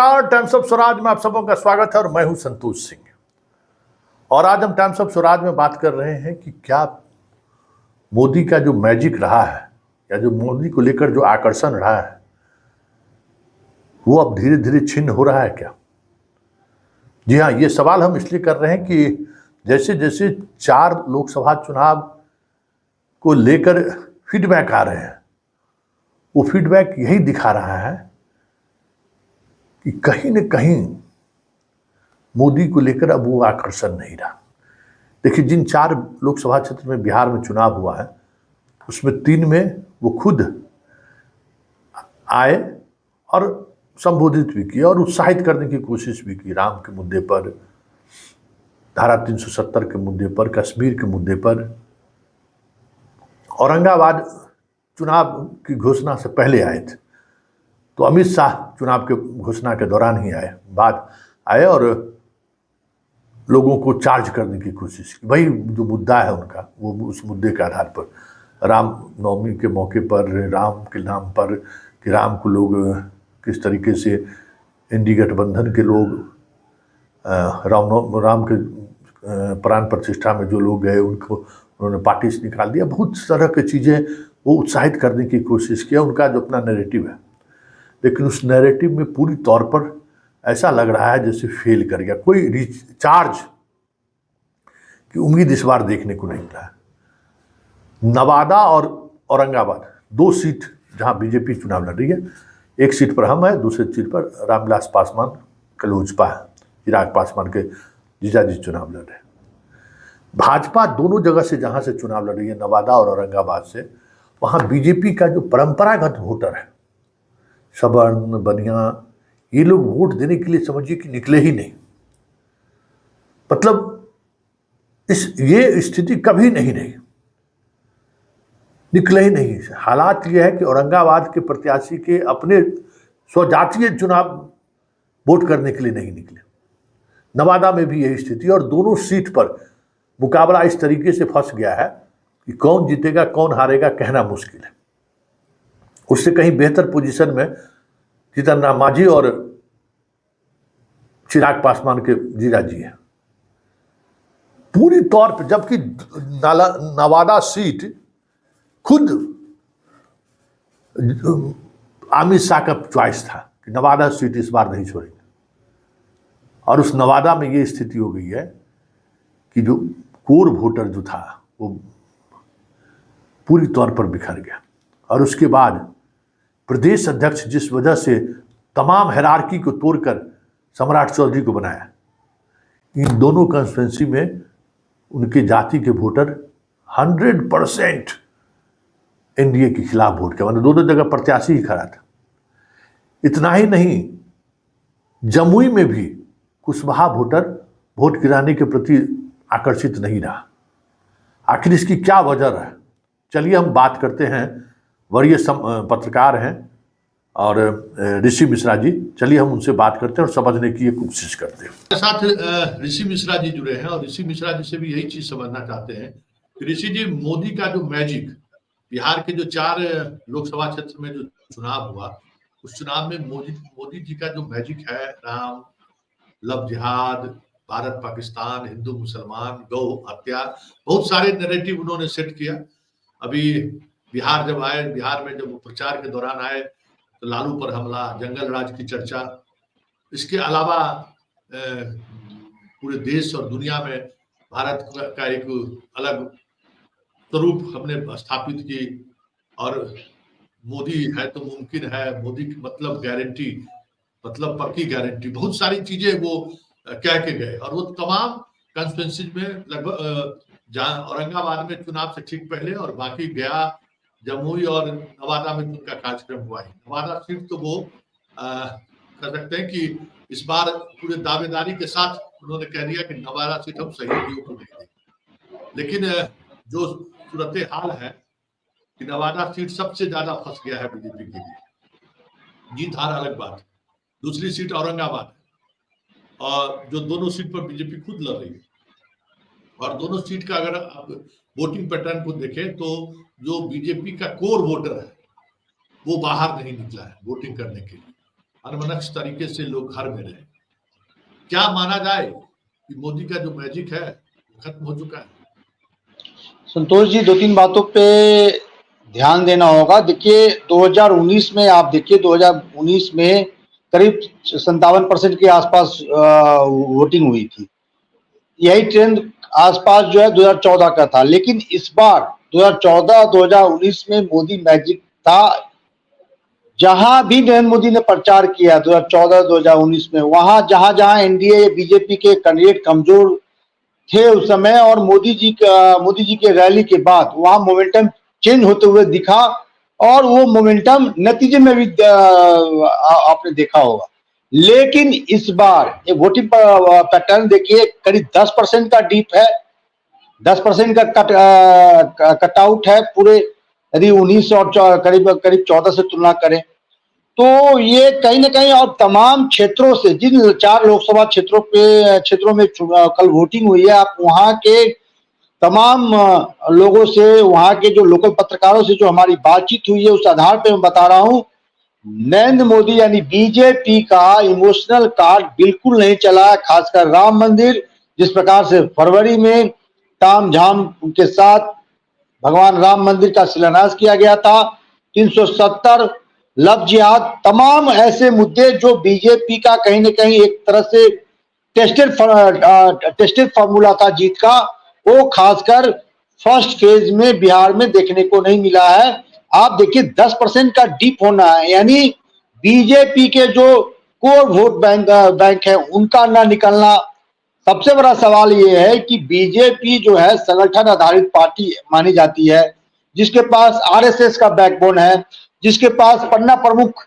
Times of Swaraj में आप सबों का स्वागत है और मैं हूं संतोष सिंह। और आज हम टाइम्स ऑफ स्वराज में बात कर रहे हैं कि क्या मोदी का जो मैजिक रहा है या जो मोदी को लेकर जो आकर्षण रहा है वो अब धीरे धीरे छिन्न हो रहा है क्या। जी हाँ, ये सवाल हम इसलिए कर रहे हैं कि जैसे जैसे 4 लोकसभा चुनाव को लेकर फीडबैक आ रहे हैं, वो फीडबैक यही दिखा रहा है कि कहीं न कहीं मोदी को लेकर अब वो आकर्षण नहीं रहा। देखिए, जिन 4 लोकसभा क्षेत्र में बिहार में चुनाव हुआ है उसमें 3 में वो खुद आए और संबोधित भी किया और उत्साहित करने की कोशिश भी की। राम के मुद्दे पर, धारा 370 के मुद्दे पर, कश्मीर के मुद्दे पर। औरंगाबाद चुनाव की घोषणा से पहले आए थे, तो अमित शाह चुनाव के घोषणा के दौरान ही आए, बाद आए और लोगों को चार्ज करने की कोशिश की। वही जो मुद्दा है उनका, वो उस मुद्दे के आधार पर राम नवमी के मौके पर राम के नाम पर कि राम को लोग किस तरीके से इंडी गठबंधन के लोग राम के प्राण प्रतिष्ठा में जो लोग गए उनको उन्होंने पार्टी से निकाल दिया। बहुत तरह की चीज़ें वो उत्साहित करने की कोशिश किया, उनका जो अपना नैरेटिव है। लेकिन उस नैरेटिव में पूरी तौर पर ऐसा लग रहा है जैसे फेल कर गया। कोई रिचार्ज की उम्मीद इस बार देखने को नहीं मिला है। नवादा और औरंगाबाद 2 सीट जहां बीजेपी चुनाव लड़ रही है, एक सीट पर हम है, दूसरी सीट पर रामविलास पासवान कलोजपा है, चिराग पासवान के जीजाजी चुनाव लड़ रहे हैं। भाजपा दोनों जगह से जहां से चुनाव लड़ रही है, नवादा और औरंगाबाद से, वहां बीजेपी का जो परंपरागत वोटर है, सवर्ण बनिया, ये लोग वोट देने के लिए समझिए कि निकले ही नहीं। मतलब ये स्थिति कभी नहीं रही, निकले ही नहीं। हालात ये है कि औरंगाबाद के प्रत्याशी के अपने स्वजातीय चुनाव वोट करने के लिए नहीं निकले। नवादा में भी यही स्थिति, और दोनों सीट पर मुकाबला इस तरीके से फंस गया है कि कौन जीतेगा कौन हारेगा कहना मुश्किल है। उससे कहीं बेहतर पोजीशन में जीतन राम मांझी और चिराग पासवान के जीजाजी हैं पूरी तौर पर, जबकि नवादा सीट खुद अमित शाह का चॉइस था कि नवादा सीट इस बार नहीं छोड़ेंगे। और उस नवादा में ये स्थिति हो गई है कि जो कोर वोटर जो था वो पूरी तौर पर बिखर गया। और उसके बाद प्रदेश अध्यक्ष जिस वजह से तमाम हायरार्की को तोड़कर सम्राट चौधरी को बनाया, इन दोनों कॉन्स्टिट्यूंसी में उनके जाति के वोटर 100% एनडीए के खिलाफ वोट किया, मतलब दोनों जगह प्रत्याशी ही खड़ा था। इतना ही नहीं, जमुई में भी कुशवाहा वोटर वोट गिराने के प्रति आकर्षित नहीं रहा। आखिर इसकी क्या वजह है? चलिए हम बात करते हैं, वरीय पत्रकार हैं और ऋषि मिश्रा जी, चलिए हम उनसे बात करते हैं और समझने की कोशिश करते हैं। साथ ऋषि मिश्रा जी जुड़े हैं और ऋषि मिश्रा जी से भी यही चीज समझना चाहते हैं कि ऋषि जी, मोदी का जो मैजिक, बिहार के जो 4 लोकसभा क्षेत्र में जो चुनाव हुआ, उस चुनाव में मोदी जी का जो मैजिक है, राम, लव जिहाद, भारत पाकिस्तान, हिंदू मुसलमान, गौ हत्या, बहुत सारे नैरेटिव उन्होंने सेट किया। अभी बिहार जब आए, बिहार में जब प्रचार के दौरान आए तो लालू पर हमला, जंगल राज की चर्चा, इसके अलावा पूरे देश और दुनिया में भारत का एक अलग स्वरूप हमने स्थापित की। और मोदी है तो मुमकिन है, मोदी की मतलब गारंटी, मतलब पक्की गारंटी, बहुत सारी चीजें वो कह के गए। और वो तमाम कॉन्स्टिट्यूंसीज में लगभग, जहां औरंगाबाद में चुनाव से ठीक पहले और बाकी गया, जमुई और नवादा में उनका कार्यक्रम हुआ है। नवादा सीट तो वो कह सकते हैं कि इस बार पूरे दावेदारी के साथ उन्होंने कह दिया कि नवादा सीट हम सहयोगियों को नहीं देंगे। लेकिन जो सूरत हाल है कि नवादा सीट सबसे ज्यादा फंस गया है बीजेपी के लिए। जीत हार अलग बात, दूसरी सीट औरंगाबाद है और जो दोनों सीट पर बीजेपी खुद लड़ रही है। और दोनों सीट का अगर आप वोटिंग पैटर्न को देखें तो जो बीजेपी का कोर वोटर है वो बाहर नहीं निकला है वोटिंग करने के लिए। अनमनस्क तरीके से लोग घर में रहे। क्या माना जाए कि मोदी का जो मैजिक है खत्म हो चुका है? संतोष जी, 2-3 बातों पे ध्यान देना होगा। देखिए 2019 में, आप देखिए 2019 में करीब 57% के आसपास वोटिंग हुई थी। यही ट्रेंड आसपास जो है 2014 का था, लेकिन इस बार 2014-2019 में मोदी मैजिक था। जहां भी नरेंद्र मोदी ने प्रचार किया 2014-2019 में, वहां जहां एनडीए बीजेपी के कैंडिडेट कमजोर थे उस समय, और मोदी जी के रैली के बाद वहां मोमेंटम चेंज होते हुए दिखा, और वो मोमेंटम नतीजे में भी आपने देखा होगा। लेकिन इस बार ये वोटिंग पैटर्न देखिए, करीब 10% का डीप है, 10% का कट आउट है पूरे, यदि 19 और करीब 14 से तुलना करें तो ये कहीं ना कहीं, और तमाम क्षेत्रों से, जिन 4 लोकसभा क्षेत्रों में कल वोटिंग हुई है, आप वहां के तमाम लोगों से, वहां के जो लोकल पत्रकारों से जो हमारी बातचीत हुई है, उस आधार पे मैं बता रहा हूं, नरेंद्र मोदी यानी बीजेपी का इमोशनल कार्ड बिल्कुल नहीं चला। खासकर राम मंदिर, जिस प्रकार से फरवरी में तामझाम के साथ भगवान राम मंदिर का शिलान्यास किया गया था, 370 लव जिहाद, तमाम ऐसे मुद्दे जो बीजेपी का कहीं न कहीं एक तरह से टेस्टेड फार्मूला था जीत का, वो खासकर फर्स्ट फेज में बिहार में देखने को नहीं मिला है। आप देखिए 10% का डीप होना है, यानी बीजेपी के जो कोर वोट बैंक है उनका ना निकलना। सबसे बड़ा सवाल ये है कि बीजेपी जो है संगठन आधारित पार्टी मानी जाती है, जिसके पास आरएसएस का बैकबोन है, जिसके पास पन्ना प्रमुख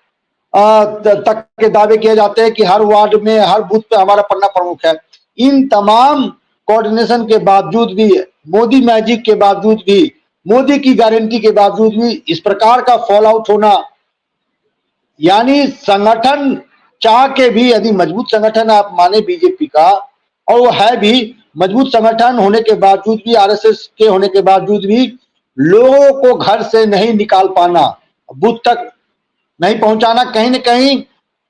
तक के दावे किए जाते हैं कि हर वार्ड में, हर बूथ पे हमारा पन्ना प्रमुख है। इन तमाम कोऑर्डिनेशन के बावजूद भी, मोदी मैजिक के बावजूद भी, मोदी की गारंटी के बावजूद भी इस प्रकार का फॉल आउट होना, यानी संगठन चाह के भी, यदि मजबूत संगठन आप माने बीजेपी का, और वो है भी मजबूत संगठन होने के बावजूद भी, आरएसएस के होने के बावजूद भी, लोगों को घर से नहीं निकाल पाना, बूथ तक नहीं पहुंचाना, कहीं न कहीं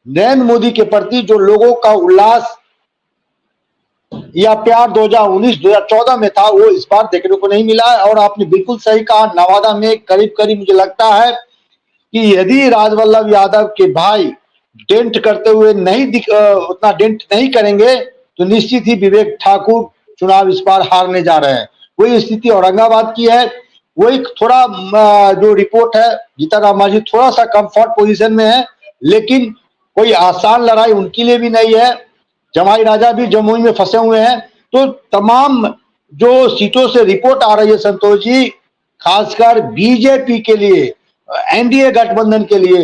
नरेंद्र मोदी के प्रति जो लोगों का उल्लास या प्यार 2019-2014 में था, वो इस बार देखने को नहीं मिला है। और आपने बिल्कुल सही कहा, नवादा में करीब करीब मुझे लगता है कि यदि राजवल्लभ यादव के भाई डेंट करते हुए उतना डेंट नहीं करेंगे, तो निश्चित ही विवेक ठाकुर चुनाव इस बार हारने जा रहे हैं। वही स्थिति औरंगाबाद की है। वही थोड़ा जो रिपोर्ट है, जीतन मांझी थोड़ा सा कंफर्ट पोजीशन में है, लेकिन कोई आसान लड़ाई उनके लिए भी नहीं है। जमाई राजा भी जमुई में फंसे हुए हैं। तो तमाम जो सीटों से रिपोर्ट आ रही है संतोष जी, खासकर बीजेपी के लिए, एनडीए गठबंधन के लिए